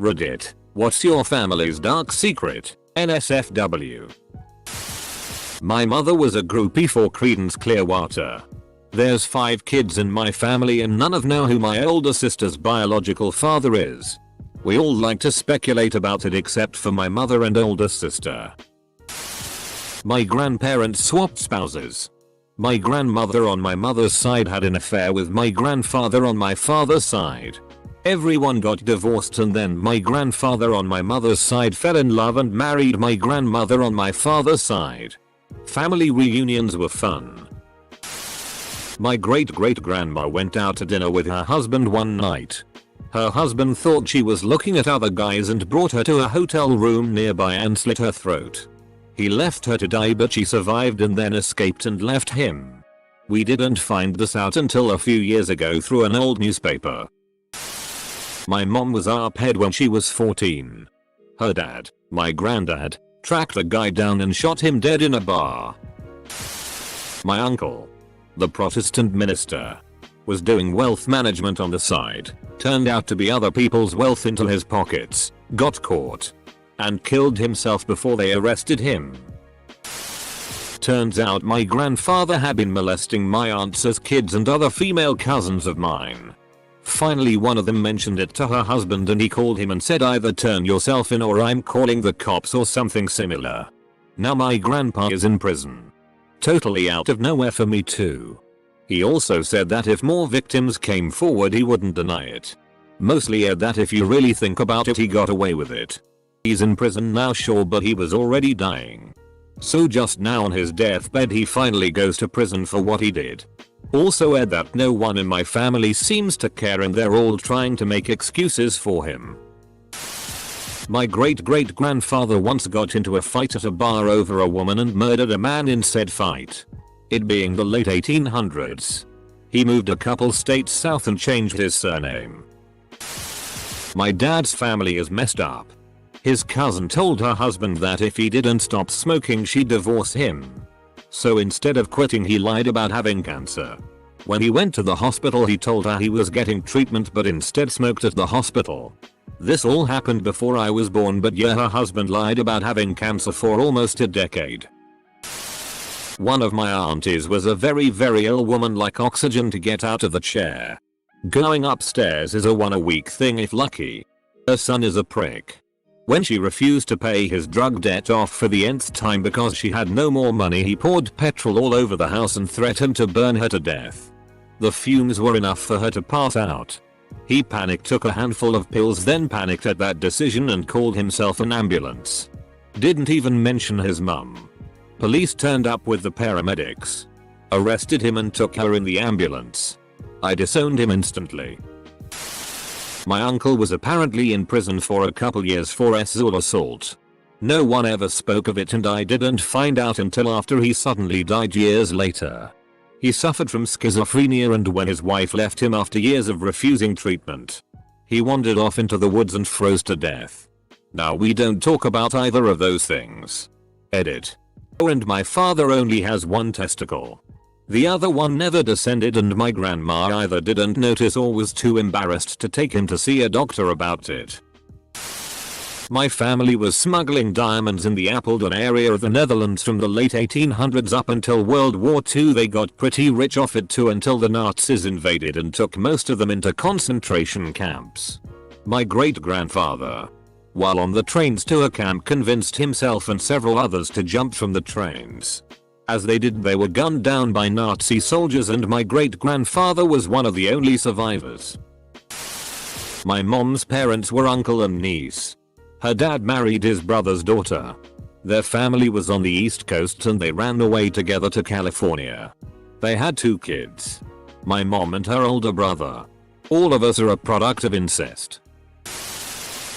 Reddit. What's your family's dark secret? NSFW. My mother was a groupie for Creedence Clearwater. There's 5 kids in my family and none of know who my older sister's biological father is. We all like to speculate about it except for my mother and older sister. My grandparents swapped spouses. My grandmother on my mother's side had an affair with my grandfather on my father's side. Everyone got divorced and then my grandfather on my mother's side fell in love and married my grandmother on my father's side. Family reunions were fun. My great-great-grandma went out to dinner with her husband one night. Her husband thought she was looking at other guys and brought her to a hotel room nearby and slit her throat. He left her to die but she survived and then escaped and left him. We didn't find this out until a few years ago through an old newspaper. My mom was ARP-ed when she was 14. Her dad, my granddad, tracked a guy down and shot him dead in a bar. My uncle, the Protestant minister, was doing wealth management on the side, turned out to be other people's wealth into his pockets, got caught, and killed himself before they arrested him. Turns out my grandfather had been molesting my aunts as kids and other female cousins of mine. Finally one of them mentioned it to her husband and he called him and said either turn yourself in or I'm calling the cops or something similar. Now my grandpa is in prison. Totally out of nowhere for me too. He also said that if more victims came forward he wouldn't deny it. Mostly that if you really think about it he got away with it. He's in prison now sure but he was already dying. So just now on his deathbed he finally goes to prison for what he did. Also that no one in my family seems to care and they're all trying to make excuses for him. My great-great-grandfather once got into a fight at a bar over a woman and murdered a man in said fight. It being the late 1800s. He moved a couple states south and changed his surname. My dad's family is messed up. His cousin told her husband that if he didn't stop smoking she'd divorce him. So instead of quitting he lied about having cancer. When he went to the hospital he told her he was getting treatment but instead smoked at the hospital. This all happened before I was born but yeah her husband lied about having cancer for almost a decade. One of my aunties was a very ill woman like oxygen to get out of the chair. Going upstairs is a 1 a week thing if lucky. Her son is a prick. When she refused to pay his drug debt off for the nth time because she had no more money he poured petrol all over the house and threatened to burn her to death. The fumes were enough for her to pass out. He panicked, took a handful of pills, then panicked at that decision and called himself an ambulance. Didn't even mention his mum. Police turned up with the paramedics. Arrested him and took her in the ambulance. I disowned him instantly. My uncle was apparently in prison for a couple years for sexual assault. No one ever spoke of it and I didn't find out until after he suddenly died years later. He suffered from schizophrenia and when his wife left him after years of refusing treatment, he wandered off into the woods and froze to death. Now we don't talk about either of those things. Edit. Oh, and my father only has one testicle. The other one never descended and my grandma either didn't notice or was too embarrassed to take him to see a doctor about it. My family was smuggling diamonds in the Apeldoorn area of the Netherlands from the late 1800s up until World War II. They got pretty rich off it too until the Nazis invaded and took most of them into concentration camps. My great-grandfather, while on the trains to a camp, convinced himself and several others to jump from the trains. As they did they were gunned down by Nazi soldiers and my great-grandfather was one of the only survivors. My mom's parents were uncle and niece. Her dad married his brother's daughter. Their family was on the East Coast and they ran away together to California. They had 2 kids. My mom and her older brother. All of us are a product of incest.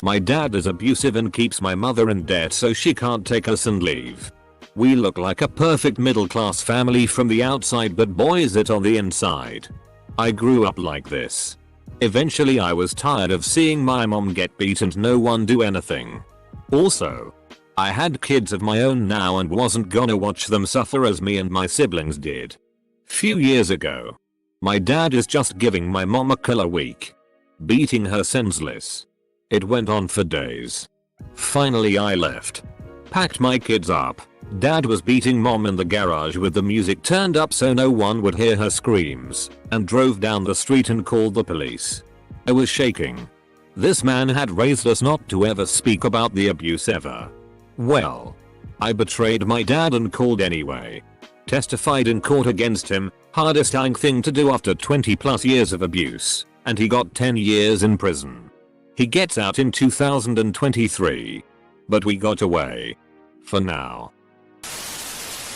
My dad is abusive and keeps my mother in debt so she can't take us and leave. We look like a perfect middle class family from the outside but boy is it on the inside. I grew up like this. Eventually I was tired of seeing my mom get beat and no one do anything. Also, I had kids of my own now and wasn't gonna watch them suffer as me and my siblings did. Few years ago, my dad is just giving my mom a killer week. Beating her senseless. It went on for days. Finally I left. Packed my kids up. Dad was beating mom in the garage with the music turned up so no one would hear her screams, and drove down the street and called the police. I was shaking. This man had raised us not to ever speak about the abuse ever. Well, I betrayed my dad and called anyway. Testified in court against him, hardest thing to do after 20 plus years of abuse, and he got 10 years in prison. He gets out in 2023. But we got away. For now.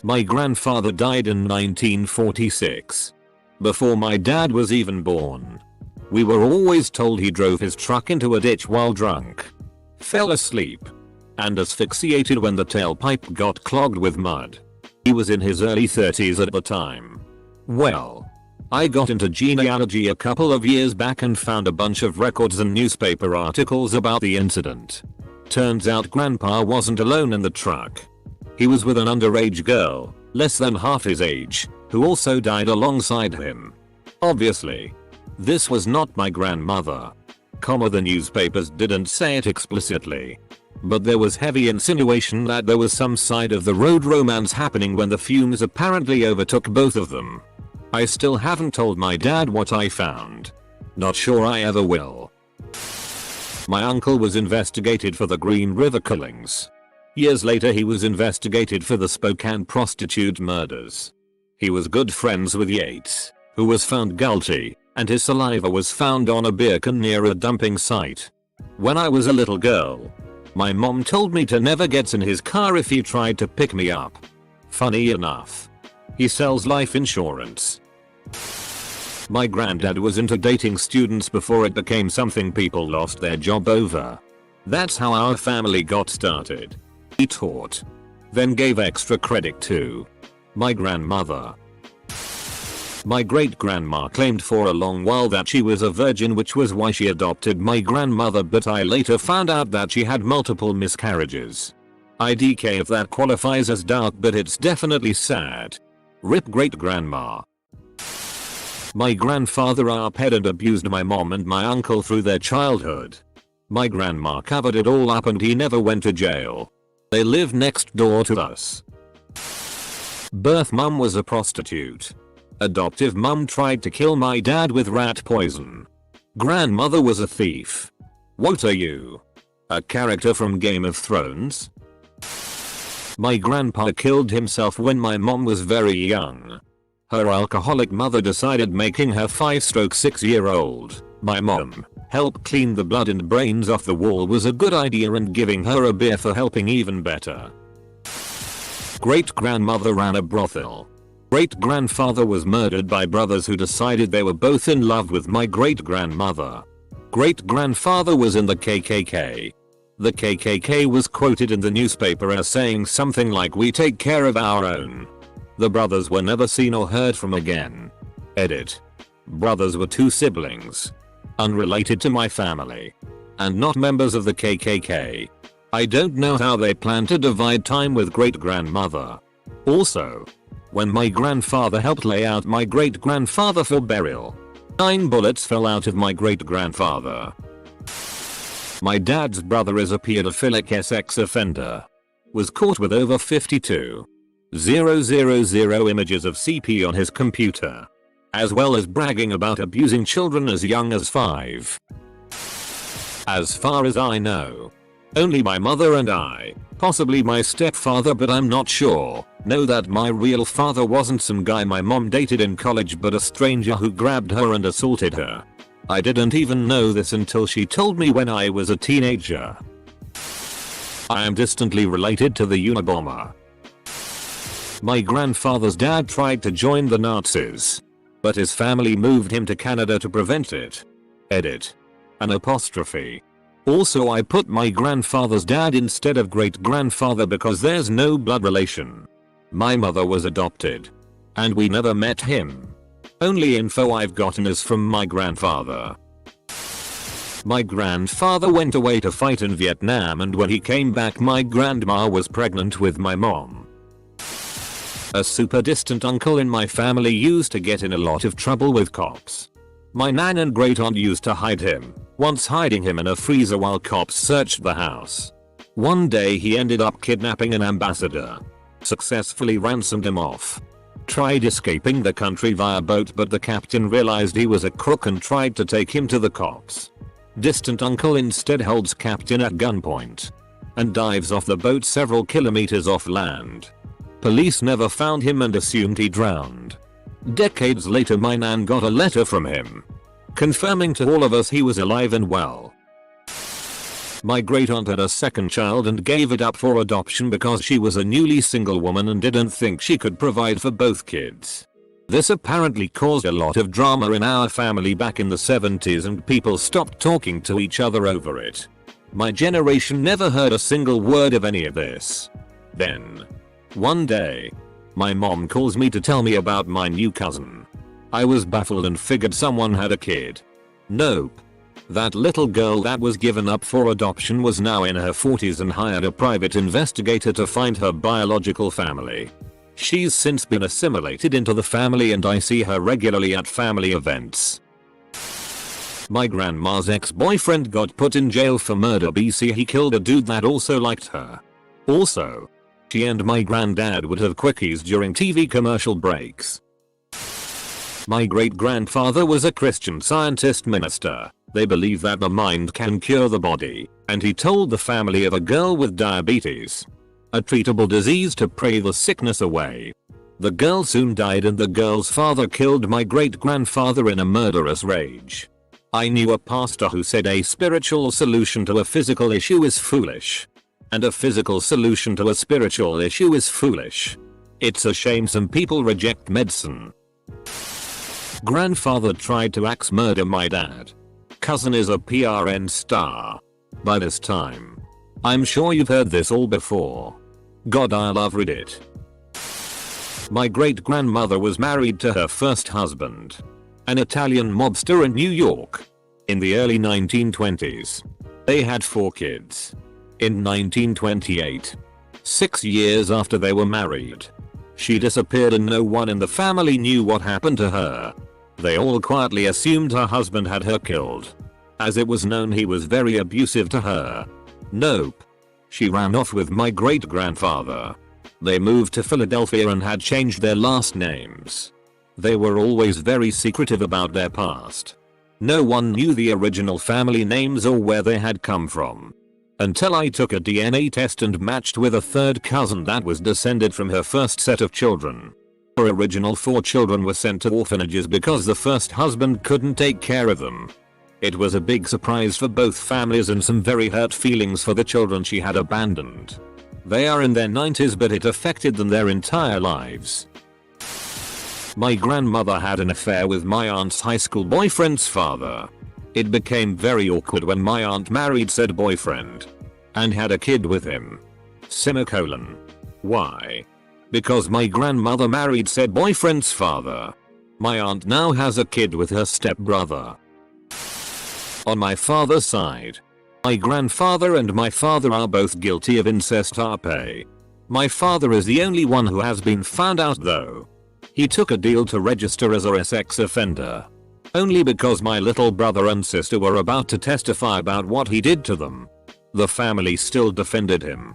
My grandfather died in 1946. Before my dad was even born. We were always told he drove his truck into a ditch while drunk. Fell asleep. And asphyxiated when the tailpipe got clogged with mud. He was in his early 30s at the time. Well, I got into genealogy a couple of years back and found a bunch of records and newspaper articles about the incident. Turns out grandpa wasn't alone in the truck. He was with an underage girl, less than half his age, who also died alongside him. Obviously. This was not my grandmother. The newspapers didn't say it explicitly. But there was heavy insinuation that there was some side of the road romance happening when the fumes apparently overtook both of them. I still haven't told my dad what I found. Not sure I ever will. My uncle was investigated for the Green River killings. Years later he was investigated for the Spokane prostitute murders. He was good friends with Yates, who was found guilty, and his saliva was found on a beer can near a dumping site. When I was a little girl, my mom told me to never get in his car if he tried to pick me up. Funny enough. He sells life insurance. My granddad was into dating students before it became something people lost their job over. That's how our family got started. He taught. Then gave extra credit to my grandmother. My great-grandma claimed for a long while that she was a virgin, which was why she adopted my grandmother, but I later found out that she had multiple miscarriages. IDK if that qualifies as dark, but it's definitely sad. RIP great-grandma. My grandfather arped and abused my mom and my uncle through their childhood. My grandma covered it all up and he never went to jail. They live next door to us. Birth mum was a prostitute. Adoptive mum tried to kill my dad with rat poison. Grandmother was a thief. What are you? A character from Game of Thrones? My grandpa killed himself when my mom was very young. Her alcoholic mother decided making her 5-6-year-old, my mom, help clean the blood and brains off the wall was a good idea, and giving her a beer for helping even better. Great-grandmother ran a brothel. Great-grandfather was murdered by brothers who decided they were both in love with my great-grandmother. Great-grandfather was in the KKK. The KKK was quoted in the newspaper as saying something like, "We take care of our own." The brothers were never seen or heard from again. Edit. Brothers were two siblings. Unrelated to my family. And not members of the KKK. I don't know how they plan to divide time with great-grandmother. Also, when my grandfather helped lay out my great-grandfather for burial, 9 bullets fell out of my great-grandfather. My dad's brother is a pedophilic sex offender. Was caught with over 52,000 images of CP on his computer. As well as bragging about abusing children as young as 5. As far as I know, only my mother and I, possibly my stepfather but I'm not sure, know that my real father wasn't some guy my mom dated in college but a stranger who grabbed her and assaulted her. I didn't even know this until she told me when I was a teenager. I am distantly related to the Unabomber. My grandfather's dad tried to join the Nazis, but his family moved him to Canada to prevent it. Edit. An apostrophe. Also, I put my grandfather's dad instead of great-grandfather because there's no blood relation. My mother was adopted. And we never met him. Only info I've gotten is from my grandfather. My grandfather went away to fight in Vietnam, and when he came back my grandma was pregnant with my mom. A super distant uncle in my family used to get in a lot of trouble with cops. My nan and great aunt used to hide him, once hiding him in a freezer while cops searched the house. One day he ended up kidnapping an ambassador. Successfully ransomed him off. Tried escaping the country via boat, but the captain realized he was a crook and tried to take him to the cops. Distant uncle instead holds captain at gunpoint and dives off the boat several kilometers off land. Police never found him and assumed he drowned. Decades later my nan got a letter from him confirming to all of us he was alive and well. My great aunt had a second child and gave it up for adoption because she was a newly single woman and didn't think she could provide for both kids. This apparently caused a lot of drama in our family back in the 70s and people stopped talking to each other over it. My generation never heard a single word of any of this. Then, one day, my mom calls me to tell me about my new cousin. I was baffled and figured someone had a kid. Nope. That little girl that was given up for adoption was now in her 40s and hired a private investigator to find her biological family. She's since been assimilated into the family and I see her regularly at family events. My grandma's ex-boyfriend got put in jail for murder BC. He killed a dude that also liked her. Also, she and my granddad would have quickies during TV commercial breaks. My great-grandfather was a Christian Scientist minister. They believe that the mind can cure the body, and he told the family of a girl with diabetes, a treatable disease, to pray the sickness away. The girl soon died and the girl's father killed my great-grandfather in a murderous rage. I knew a pastor who said a spiritual solution to a physical issue is foolish, and a physical solution to a spiritual issue is foolish. It's a shame some people reject medicine. Grandfather tried to axe murder my dad. Cousin is a PRN star. By this time, I'm sure you've heard this all before. God, I love Reddit. My great-grandmother was married to her first husband, an Italian mobster in New York, in the early 1920s. They had 4 kids. In 1928, 6 years after they were married, she disappeared and no one in the family knew what happened to her. They all quietly assumed her husband had her killed, as it was known he was very abusive to her. Nope. She ran off with my great-grandfather. They moved to Philadelphia and had changed their last names. They were always very secretive about their past. No one knew the original family names or where they had come from. Until I took a DNA test and matched with a third cousin that was descended from her first set of children. Her original 4 children were sent to orphanages because the first husband couldn't take care of them. It was a big surprise for both families and some very hurt feelings for the children she had abandoned. They are in their 90s but it affected them their entire lives. My grandmother had an affair with my aunt's high school boyfriend's father. It became very awkward when my aunt married said boyfriend and had a kid with him. Semicolon. Why? Because my grandmother married said boyfriend's father. My aunt now has a kid with her stepbrother. On my father's side, my grandfather and my father are both guilty of incest RP. My father is the only one who has been found out though. He took a deal to register as a sex offender. Only because my little brother and sister were about to testify about what he did to them. The family still defended him.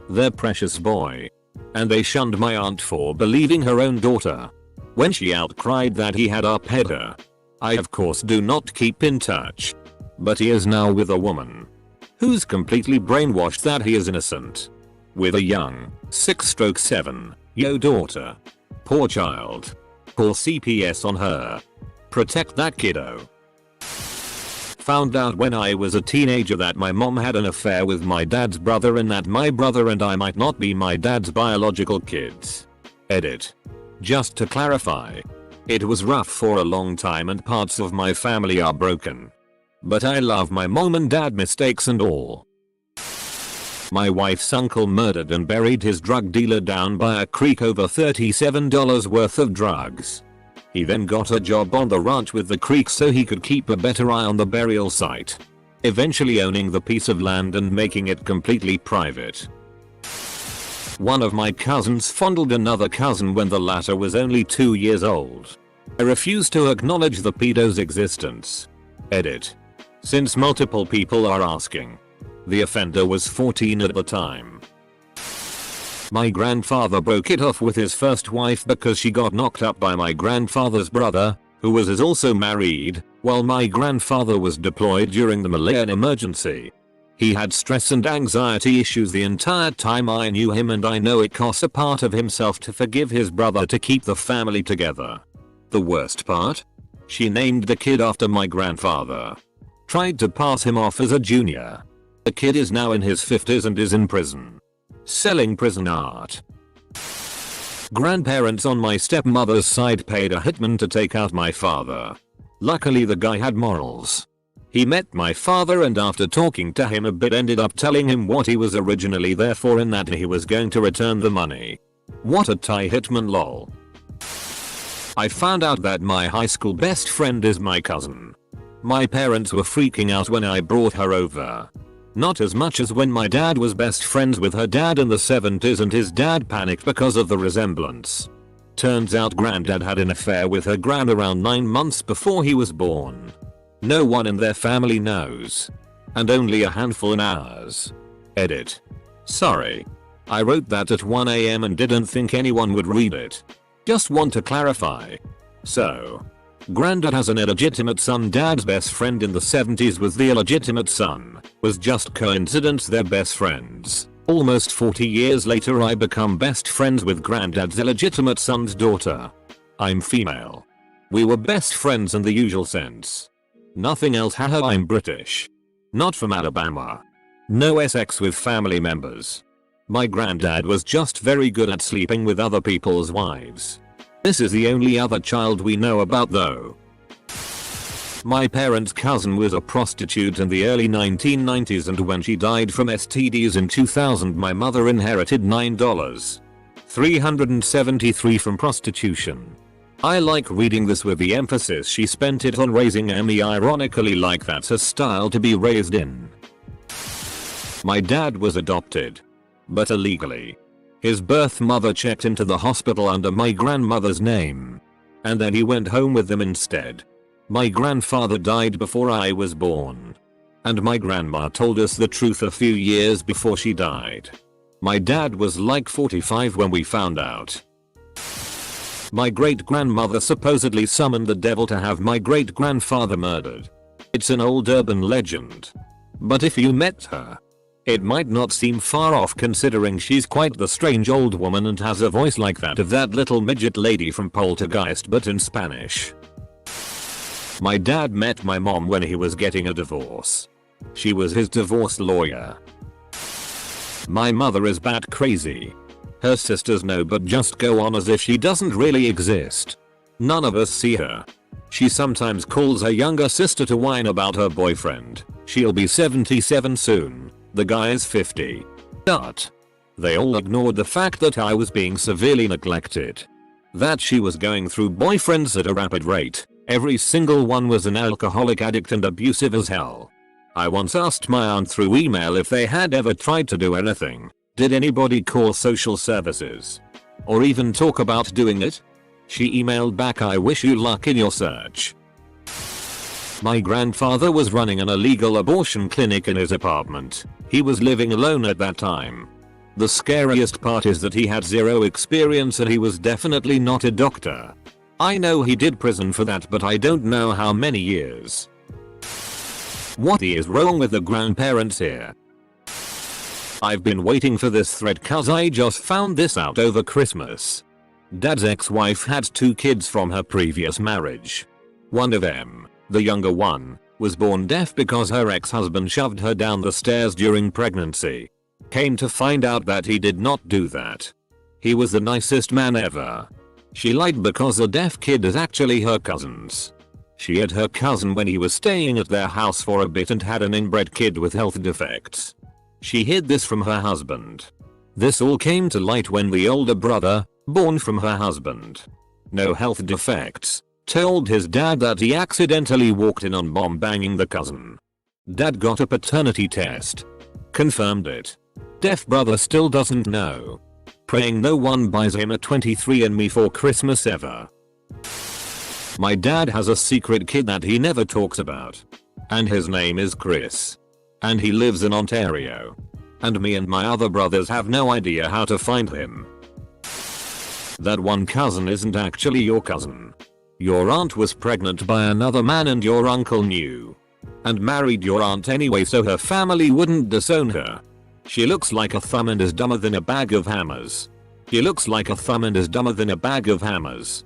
Their precious boy. And they shunned my aunt for believing her own daughter. When she outcried that he had RP'd her. I of course do not keep in touch. But he is now with a woman who's completely brainwashed that he is innocent. With a young 6/7 daughter. Poor child. Call CPS on her. Protect that kiddo. Found out when I was a teenager that my mom had an affair with my dad's brother and that my brother and I might not be my dad's biological kids. Edit. Just to clarify. It was rough for a long time and parts of my family are broken. But I love my mom and dad, mistakes and all. My wife's uncle murdered and buried his drug dealer down by a creek over $37 worth of drugs. He then got a job on the ranch with the creek so he could keep a better eye on the burial site. Eventually owning the piece of land and making it completely private. One of my cousins fondled another cousin when the latter was only 2 years old. I refuse to acknowledge the pedo's existence. Edit. Since multiple people are asking. The offender was 14 at the time. My grandfather broke it off with his first wife because she got knocked up by my grandfather's brother, who was also married, while my grandfather was deployed during the Malayan emergency. He had stress and anxiety issues the entire time I knew him, and I know it costs a part of himself to forgive his brother to keep the family together. The worst part? She named the kid after my grandfather. Tried to pass him off as a junior. The kid is now in his 50s and is in prison. Selling prison art. Grandparents on my stepmother's side paid a hitman to take out my father. Luckily the guy had morals. He met my father and after talking to him a bit ended up telling him what he was originally there for, and that he was going to return the money. What a Thai hitman, lol. I found out that my high school best friend is my cousin. My parents were freaking out when I brought her over. Not as much as when my dad was best friends with her dad in the 70s and his dad panicked because of the resemblance. Turns out granddad had an affair with her gran around 9 months before he was born. No one in their family knows. And only a handful in ours. Edit. Sorry. I wrote that at 1 AM and didn't think anyone would read it. Just want to clarify. So. Granddad has an illegitimate son. Dad's best friend in the 70s was the illegitimate son. Was just coincidence they're best friends. Almost 40 years later I become best friends with granddad's illegitimate son's daughter. I'm female. We were best friends in the usual sense. Nothing else. Haha, I'm British. Not from Alabama. No sex with family members. My granddad was just very good at sleeping with other people's wives. This is the only other child we know about though. My parents' cousin was a prostitute in the early 1990s, and when she died from STDs in 2000 my mother inherited $9,373 from prostitution. I like reading this with the emphasis she spent it on raising me, ironically, like that's a style to be raised in. My dad was adopted. But illegally. His birth mother checked into the hospital under my grandmother's name. And then he went home with them instead. My grandfather died before I was born. And my grandma told us the truth a few years before she died. My dad was like 45 when we found out. My great-grandmother supposedly summoned the devil to have my great-grandfather murdered. It's an old urban legend. But if you met her, it might not seem far off considering she's quite the strange old woman and has a voice like that of that little midget lady from Poltergeist, but in Spanish. My dad met my mom when he was getting a divorce. She was his divorce lawyer. My mother is bat crazy. Her sisters know but just go on as if she doesn't really exist. None of us see her. She sometimes calls her younger sister to whine about her boyfriend. She'll be 77 soon. The guy is 50. But they all ignored the fact that I was being severely neglected. That she was going through boyfriends at a rapid rate. Every single one was an alcoholic addict and abusive as hell. I once asked my aunt through email if they had ever tried to do anything. Did anybody call social services? Or even talk about doing it? She emailed back, I wish you luck in your search. My grandfather was running an illegal abortion clinic in his apartment. He was living alone at that time. The scariest part is that he had zero experience and he was definitely not a doctor. I know he did prison for that, but I don't know how many years. What is wrong with the grandparents here? I've been waiting for this thread cause I just found this out over Christmas. Dad's ex-wife had 2 kids from her previous marriage. One of them, the younger one, was born deaf because her ex-husband shoved her down the stairs during pregnancy. Came to find out that he did not do that. He was the nicest man ever. She lied because the deaf kid is actually her cousin's. She had her cousin when he was staying at their house for a bit and had an inbred kid with health defects. She hid this from her husband. This all came to light when the older brother, born from her husband, no health defects, told his dad that he accidentally walked in on mom banging the cousin. Dad got a paternity test. Confirmed it. Deaf brother still doesn't know. Praying no one buys him a 23andMe for Christmas ever. My dad has a secret kid that he never talks about. And his name is Chris. And he lives in Ontario. And me and my other brothers have no idea how to find him. That one cousin isn't actually your cousin. Your aunt was pregnant by another man and your uncle knew. And married your aunt anyway so her family wouldn't disown her. She looks like a thumb and is dumber than a bag of hammers. She looks like a thumb and is dumber than a bag of hammers.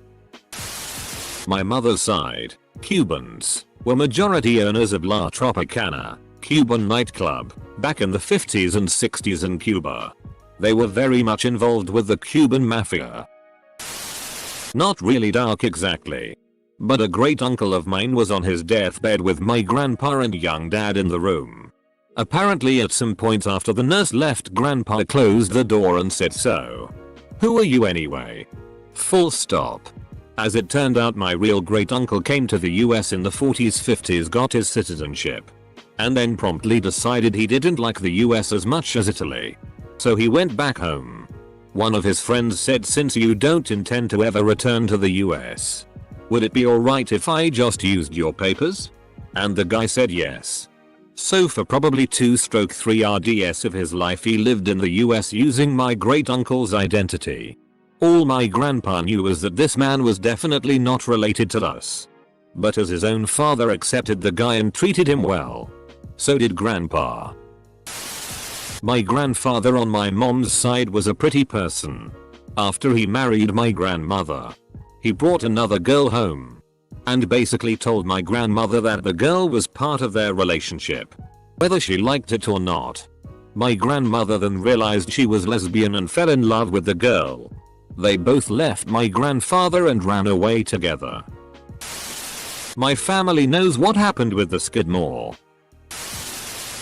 My mother's side, Cubans, were majority owners of La Tropicana, Cuban nightclub, back in the 50s and 60s in Cuba. They were very much involved with the Cuban mafia. Not really dark exactly. But a great uncle of mine was on his deathbed with my grandpa and young dad in the room. Apparently at some point after the nurse left, grandpa closed the door and said, "So, who are you anyway?" Full stop. As it turned out, my real great uncle came to the US in the 40s 50s, got his citizenship, and then promptly decided he didn't like the US as much as Italy. So he went back home. One of his friends said, "Since you don't intend to ever return to the US, would it be alright if I just used your papers?" And the guy said yes. So for probably 2/3 RDS of his life he lived in the US using my great uncle's identity. All my grandpa knew was that this man was definitely not related to us. But as his own father accepted the guy and treated him well. So did grandpa. My grandfather on my mom's side was a pretty person. After he married my grandmother, he brought another girl home and basically told my grandmother that the girl was part of their relationship, whether she liked it or not. My grandmother then realized she was lesbian and fell in love with the girl. They both left my grandfather and ran away together. My family knows what happened with the Skidmore.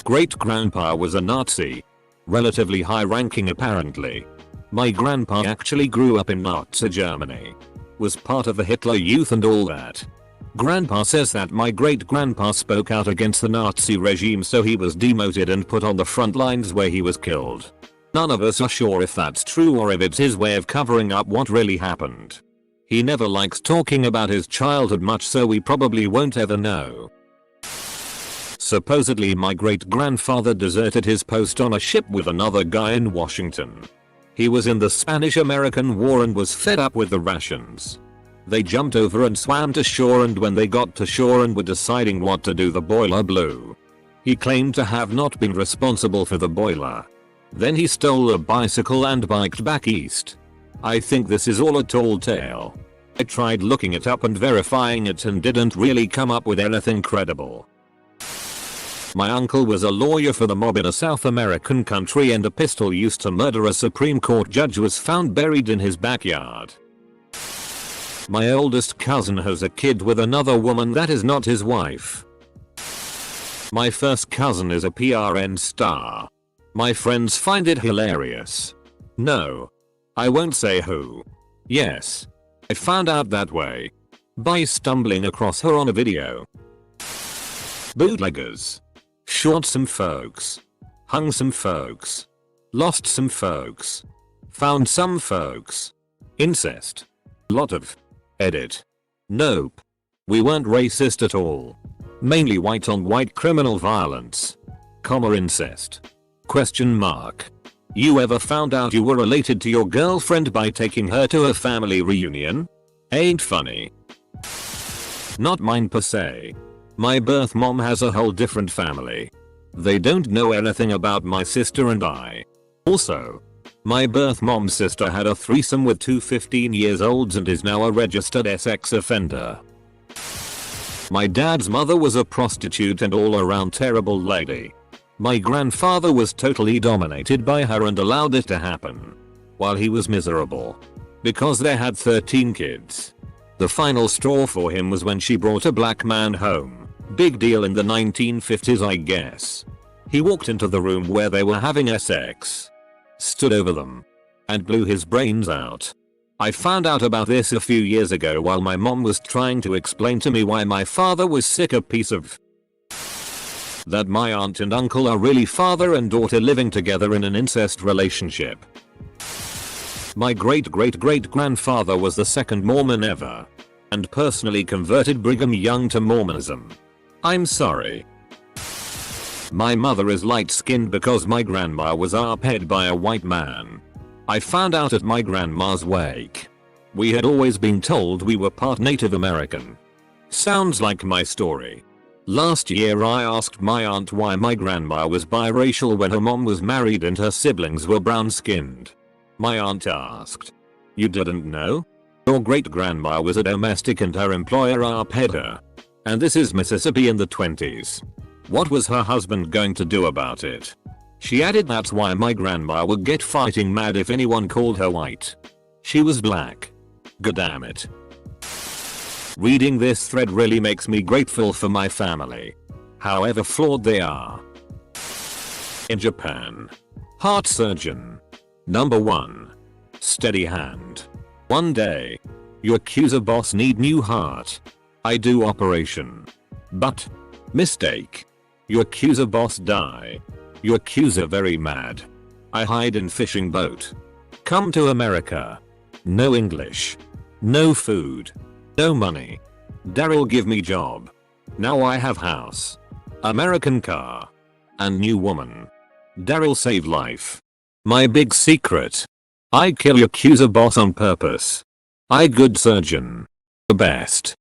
Great grandpa was a Nazi. Relatively high ranking apparently. My grandpa actually grew up in Nazi Germany. Was part of the Hitler Youth and all that. Grandpa says that my great grandpa spoke out against the Nazi regime, so he was demoted and put on the front lines where he was killed. None of us are sure if that's true or if it's his way of covering up what really happened. He never likes talking about his childhood much, so we probably won't ever know. Supposedly my great grandfather deserted his post on a ship with another guy in Washington. He was in the Spanish-American War and was fed up with the rations. They jumped over and swam to shore, and when they got to shore and were deciding what to do, the boiler blew. He claimed to have not been responsible for the boiler. Then he stole a bicycle and biked back east. I think this is all a tall tale. I tried looking it up and verifying it and didn't really come up with anything credible. My uncle was a lawyer for the mob in a South American country, and a pistol used to murder a Supreme Court judge was found buried in his backyard. My oldest cousin has a kid with another woman that is not his wife. My first cousin is a PRN star. My friends find it hilarious. No. I won't say who. Yes. I found out that way. By stumbling across her on a video. Bootleggers. Shot some folks. Hung some folks. Lost some folks. Found some folks. Incest. Lot of. Edit. Nope. We weren't racist at all. Mainly white on white criminal violence. Comma incest. Question mark. You ever found out you were related to your girlfriend by taking her to a family reunion? Ain't funny. Not mine per se. My birth mom has a whole different family. They don't know anything about my sister and I. Also, my birth mom's sister had a threesome with two 15-year-olds and is now a registered sex offender. My dad's mother was a prostitute and all around terrible lady. My grandfather was totally dominated by her and allowed it to happen. While he was miserable. Because they had 13 kids. The final straw for him was when she brought a black man home. Big deal in the 1950s, I guess. He walked into the room where they were having sex. Stood over them. And blew his brains out. I found out about this a few years ago while my mom was trying to explain to me why my father was sick a piece of. That my aunt and uncle are really father and daughter living together in an incest relationship. My great-great-great-grandfather was the second Mormon ever. And personally converted Brigham Young to Mormonism. I'm sorry. My mother is light-skinned because my grandma was arped by a white man. I found out at my grandma's wake. We had always been told we were part Native American. Sounds like my story. Last year I asked my aunt why my grandma was biracial when her mom was married and her siblings were brown-skinned. My aunt asked, "You didn't know? Your great-grandma was a domestic and her employer arped her. And this is Mississippi in the 20s. What was her husband going to do about it?" She added that's why my grandma would get fighting mad if anyone called her white. She was black. Goddamn it. Reading this thread really makes me grateful for my family, however flawed they are. In Japan. Heart surgeon. Number 1. Steady hand. One day. You accuser boss need new heart. I do operation. But. Mistake. You accuser boss die. You accuser very mad. I hide in fishing boat. Come to America. No English. No food. No money. Daryl give me job. Now I have house. American car. And new woman. Daryl save life. My big secret. I kill accuser boss on purpose. I good surgeon. The best.